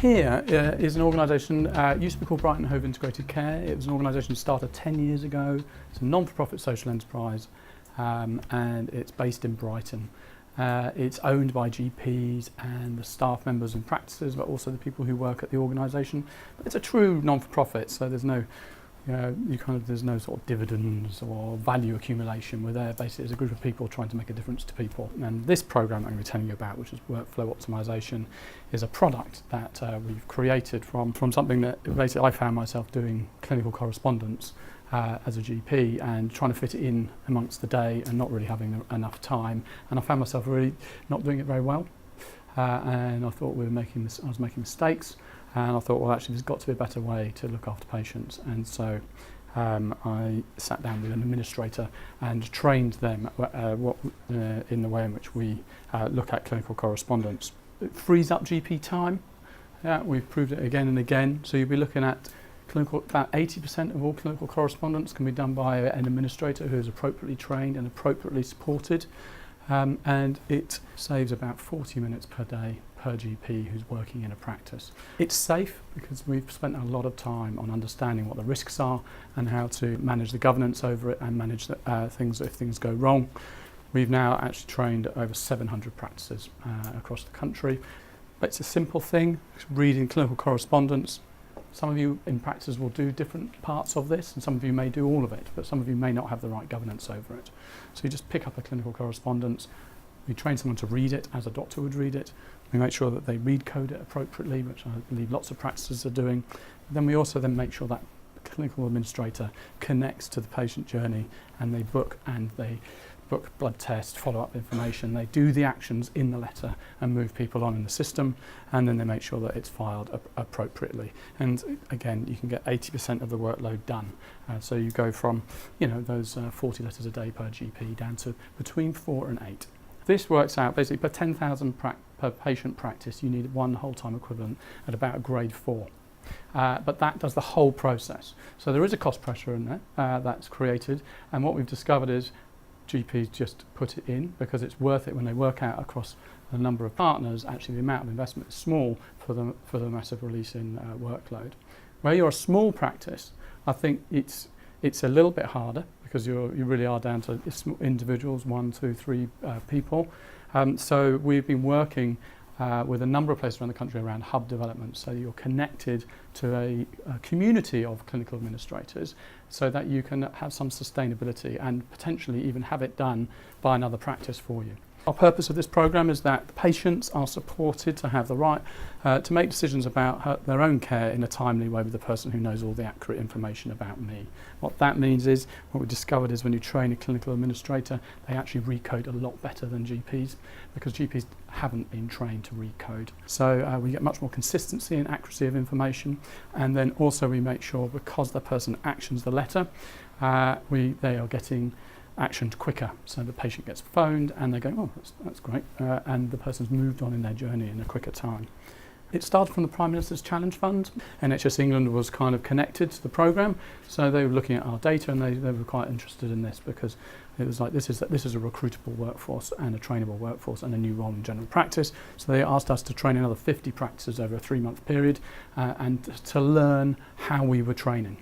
Here is an organisation, used to be called Brighton Hove Integrated Care. It was an organisation started 10 years ago. It's a non-for-profit social enterprise and it's based in Brighton. It's owned by GPs and the staff members and practices, but also the people who work at the organisation. It's a true non-for-profit, so there's no there's no sort of dividends or value accumulation. We're there basically as a group of people trying to make a difference to people. And this program I'm going to be telling you about, which is workflow optimization, is a product that we've created from something that basically I found myself doing clinical correspondence as a GP and trying to fit it in amongst the day and not really having enough time. And I found myself really not doing it very well. And I thought I was making mistakes. And I thought, well, actually, there's got to be a better way to look after patients. And so I sat down with an administrator and trained them in the way in which we look at clinical correspondence. It frees up GP time. We've proved it again and again. So you'll be looking at about 80% of all clinical correspondence can be done by an administrator who is appropriately trained and appropriately supported. And it saves about 40 minutes per day per GP who's working in a practice. It's safe because we've spent a lot of time on understanding what the risks are and how to manage the governance over it and manage things if things go wrong. We've now actually trained over 700 practices across the country. But it's a simple thing, reading clinical correspondence. Some of you in practice will do different parts of this, and some of you may do all of it, but some of you may not have the right governance over it. So you just pick up a clinical correspondence, we train someone to read it as a doctor would read it, we make sure that they read code it appropriately, which I believe lots of practices are doing. Then we also make sure that the clinical administrator connects to the patient journey and they book blood tests, follow-up information. They do the actions in the letter and move people on in the system, and then they make sure that it's filed appropriately. And again, you can get 80% of the workload done. So you go from those 40 letters a day per GP down to between 4 and 8. This works out basically per 10,000 per patient practice, you need one whole-time equivalent at about a grade 4. But that does the whole process. So there is a cost pressure in there that's created, and what we've discovered is GPs just put it in because it's worth it when they work out across a number of partners. Actually, the amount of investment is small for the massive release in workload. Where you're a small practice, I think it's a little bit harder because you really are down to individuals, 1, 2, 3 people. So we've been working with a number of places around the country around hub development, so you're connected to a community of clinical administrators so that you can have some sustainability and potentially even have it done by another practice for you. Our purpose of this program is that the patients are supported to have the right to make decisions about their own care in a timely way with the person who knows all the accurate information about me. What that means is, what we discovered is when you train a clinical administrator, they actually recode a lot better than GPs because GPs haven't been trained to recode. So we get much more consistency and accuracy of information, and then also we make sure because the person actions the letter, they are getting actioned quicker, so the patient gets phoned and they go, oh, that's great, and the person's moved on in their journey in a quicker time. It started from the Prime Minister's Challenge Fund. NHS England was kind of connected to the programme, so they were looking at our data and they were quite interested in this because it was like this is a recruitable workforce and a trainable workforce and a new role in general practice. So they asked us to train another 50 practices over a 3-month period and to learn how we were training.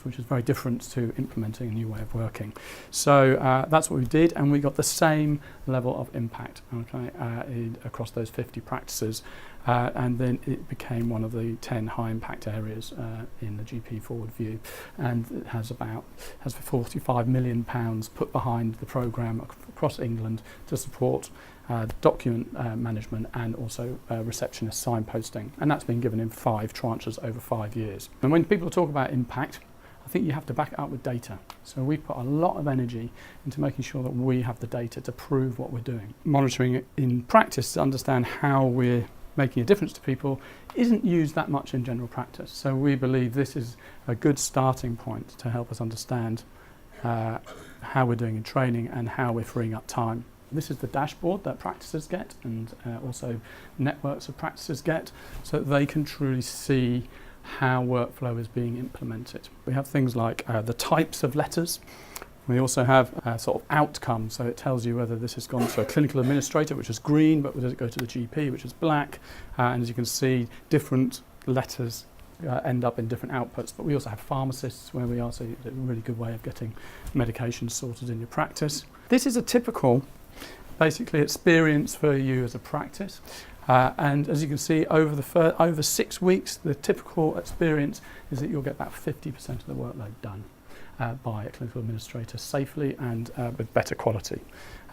Which is very different to implementing a new way of working. So that's what we did, and we got the same level of impact across those 50 practices, and then it became one of the 10 high impact areas in the GP Forward View, and it has £45 million put behind the programme across England to support document management and also receptionist signposting, and that's been given in 5 tranches over 5 years. And when people talk about impact, I think you have to back it up with data. So we put a lot of energy into making sure that we have the data to prove what we're doing. Monitoring it in practice to understand how we're making a difference to people isn't used that much in general practice. So we believe this is a good starting point to help us understand how we're doing in training and how we're freeing up time. This is the dashboard that practices get and also networks of practices get, so that they can truly see how workflow is being implemented. We have things like the types of letters. We also have a sort of outcome, so it tells you whether this has gone to a clinical administrator, which is green, but does it go to the GP, which is black. And as you can see, different letters end up in different outputs. But we also have pharmacists where we are, so it's a really good way of getting medications sorted in your practice. This is a typical, basically, experience for you as a practice. And as you can see, over 6 weeks, the typical experience is that you'll get about 50% of the workload done by a clinical administrator safely and with better quality.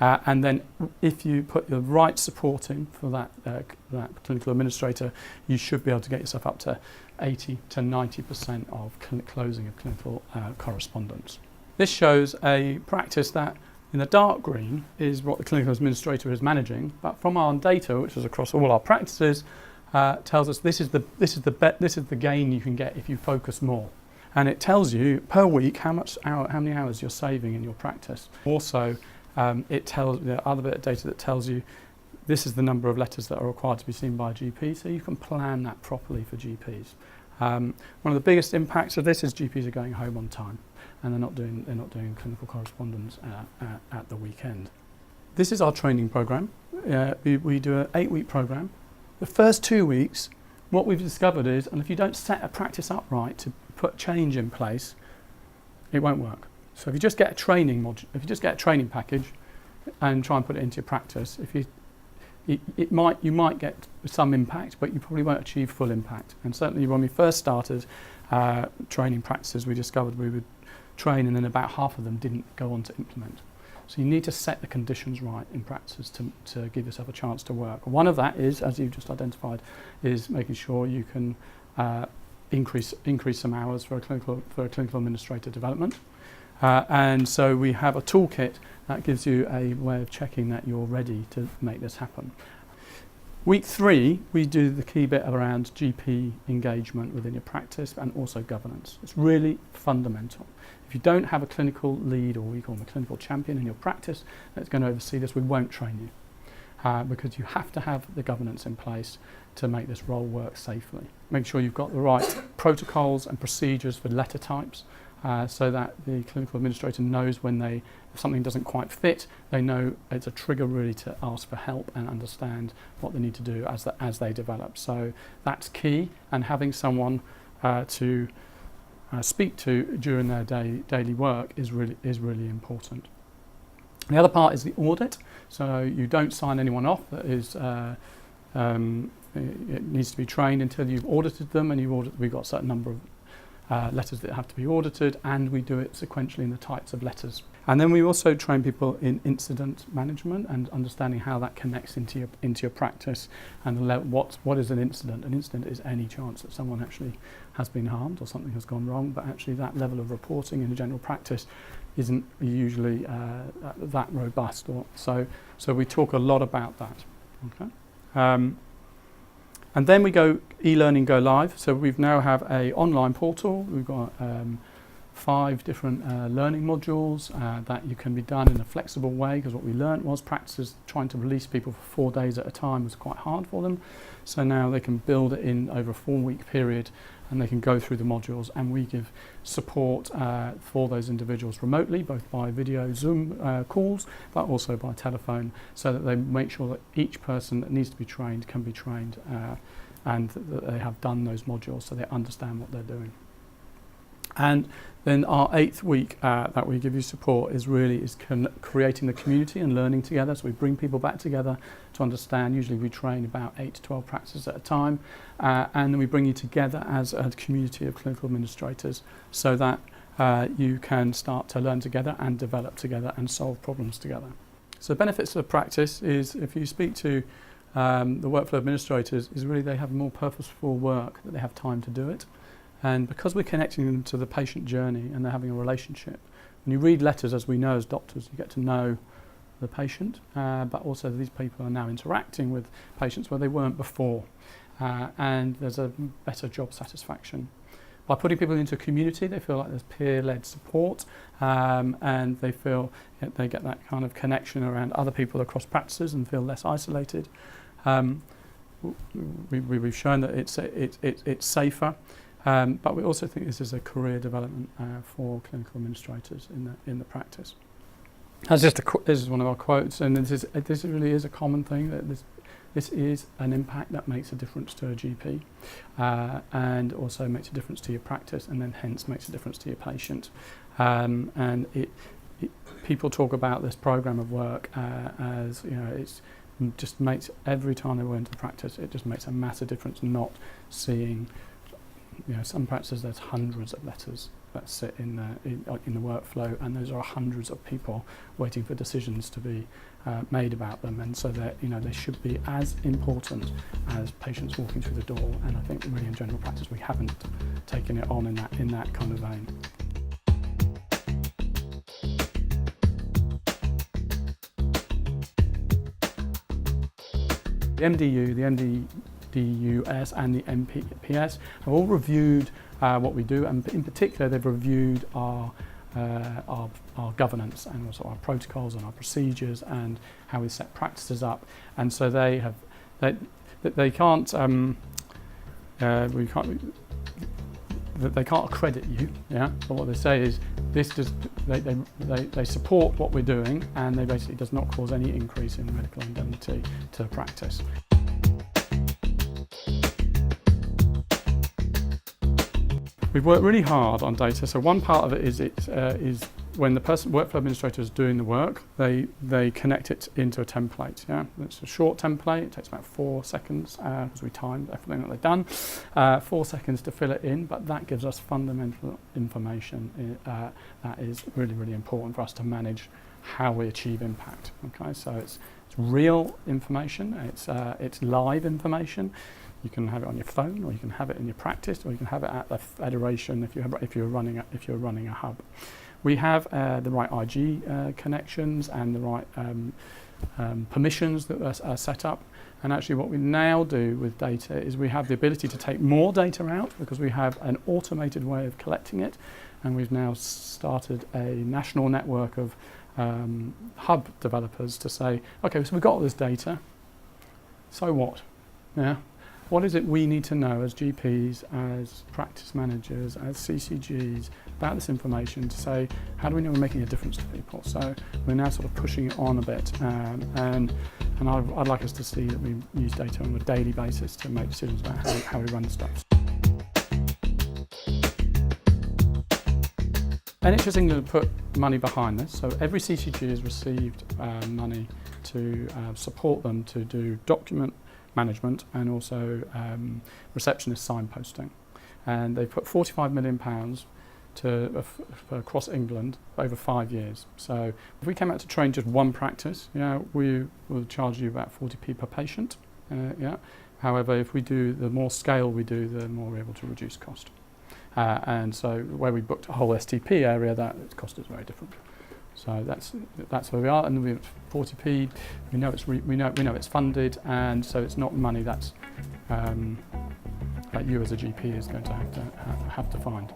And then if you put the right support in for that clinical administrator, you should be able to get yourself up to 80 to 90% of closing of clinical correspondence. This shows a practice that in the dark green is what the clinical administrator is managing, but from our data, which is across all our practices, tells us this is the gain you can get if you focus more. And it tells you per week how many hours you're saving in your practice. Also, it tells the other bit of data that tells you this is the number of letters that are required to be seen by a GP, so you can plan that properly for GPs. One of the biggest impacts of this is GPs are going home on time, and they're not doing clinical correspondence at the weekend. This is our training program. We do an 8-week program. The first 2 weeks, what we've discovered is, and if you don't set a practice up right to put change in place, it won't work. So if you just get a training module, if you just get a training package and try and put it into your practice, you might get some impact, but you probably won't achieve full impact. And certainly when we first started training practices, we discovered we would train and then about half of them didn't go on to implement. So you need to set the conditions right in practice to give yourself a chance to work. One of that is, as you've just identified, is making sure you can increase some hours for a clinical administrator development. And so we have a toolkit that gives you a way of checking that you're ready to make this happen. Week 3, we do the key bit around GP engagement within your practice and also governance. It's really fundamental. If you don't have a clinical lead, or we call them a clinical champion in your practice that's going to oversee this, we won't train you because you have to have the governance in place to make this role work safely. Make sure you've got the right protocols and procedures for letter types so that the clinical administrator knows if something doesn't quite fit, they know it's a trigger really to ask for help and understand what they need to do as they develop. So that's key, and having someone to speak to during their daily work is really important. The other part is the audit. So you don't sign anyone off that is it needs to be trained until you've audited them, and we've got a certain number of letters that have to be audited, and we do it sequentially in the types of letters. And then we also train people in incident management and understanding how that connects into your practice and what is an incident. An incident is any chance that someone actually has been harmed or something has gone wrong, but actually that level of reporting in a general practice isn't usually that robust. So we talk a lot about that. Okay. And then we go e-learning go live. So we now have an online portal. We've got 5 different learning modules that you can be done in a flexible way, because what we learnt was practices trying to release people for 4 days at a time was quite hard for them. So now they can build it in over a 4-week period, and they can go through the modules, and we give support for those individuals remotely, both by video Zoom calls, but also by telephone, so that they make sure that each person that needs to be trained can be trained and that they have done those modules so they understand what they're doing. And then our 8th week that we give you support is creating the community and learning together. So we bring people back together to understand. Usually we train about 8 to 12 practices at a time, and then we bring you together as a community of clinical administrators so that you can start to learn together and develop together and solve problems together. So benefits of the practice is, if you speak to the workflow administrators, is really they have more purposeful work, that they have time to do it. And because we're connecting them to the patient journey and they're having a relationship, when you read letters, as we know as doctors, you get to know the patient, but also these people are now interacting with patients where they weren't before, and there's a better job satisfaction. By putting people into a community, they feel like there's peer-led support, and they feel they get that kind of connection around other people across practices and feel less isolated. We've shown that it's safer. But we also think this is a career development for clinical administrators in the practice. That's just this is one of our quotes, and this really is a common thing, that this is an impact that makes a difference to a GP, and also makes a difference to your practice, and then hence makes a difference to your patient. And people talk about this program of work as, you know, it's just makes, every time they go into the practice, it just makes a massive difference. Not seeing, you know, some practices there's hundreds of letters that sit in the workflow, and those are hundreds of people waiting for decisions to be made about them, and so that, you know, they should be as important as patients walking through the door. And I think really in general practice we haven't taken it on in that kind of vein. The MDU, the MDDUS and the MPS have all reviewed what we do, and in particular they've reviewed our governance and also our protocols and our procedures and how we set practices up. And so they can't accredit you, yeah. But what they say is they support what we're doing, and they basically does not cause any increase in medical indemnity to the practice. We've worked really hard on data. So one part of it is when the workflow administrator is doing the work, they connect it into a template. Yeah, it's a short template. It takes about 4 seconds because we timed everything that they've done. 4 seconds to fill it in, but that gives us fundamental information that is really, really important for us to manage how we achieve impact. Okay, so it's real information. It's live information. You can have it on your phone, or you can have it in your practice, or you can have it at the federation if you're running a hub. We have the right IG connections and the right permissions that are set up. And actually what we now do with data is we have the ability to take more data out, because we have an automated way of collecting it. And we've now started a national network of hub developers to say, okay, so we've got all this data, so what? Yeah. What is it we need to know as GPs, as practice managers, as CCGs about this information to say, how do we know we're making a difference to people? So we're now sort of pushing it on a bit, and I'd like us to see that we use data on a daily basis to make decisions about how we run stuff. NHS England put money behind this, so every CCG has received money to support them to do document management and also receptionist signposting, and they've put £45 million across England over 5 years. So if we came out to train just one practice, we will charge you about 40p per patient. However, if we do, the more scale we do, the more we're able to reduce cost. And so where we booked a whole STP area, that cost is very different. So that's where we are, and we're 40p. We know it's funded, and so it's not money that you as a GP is going to have to find.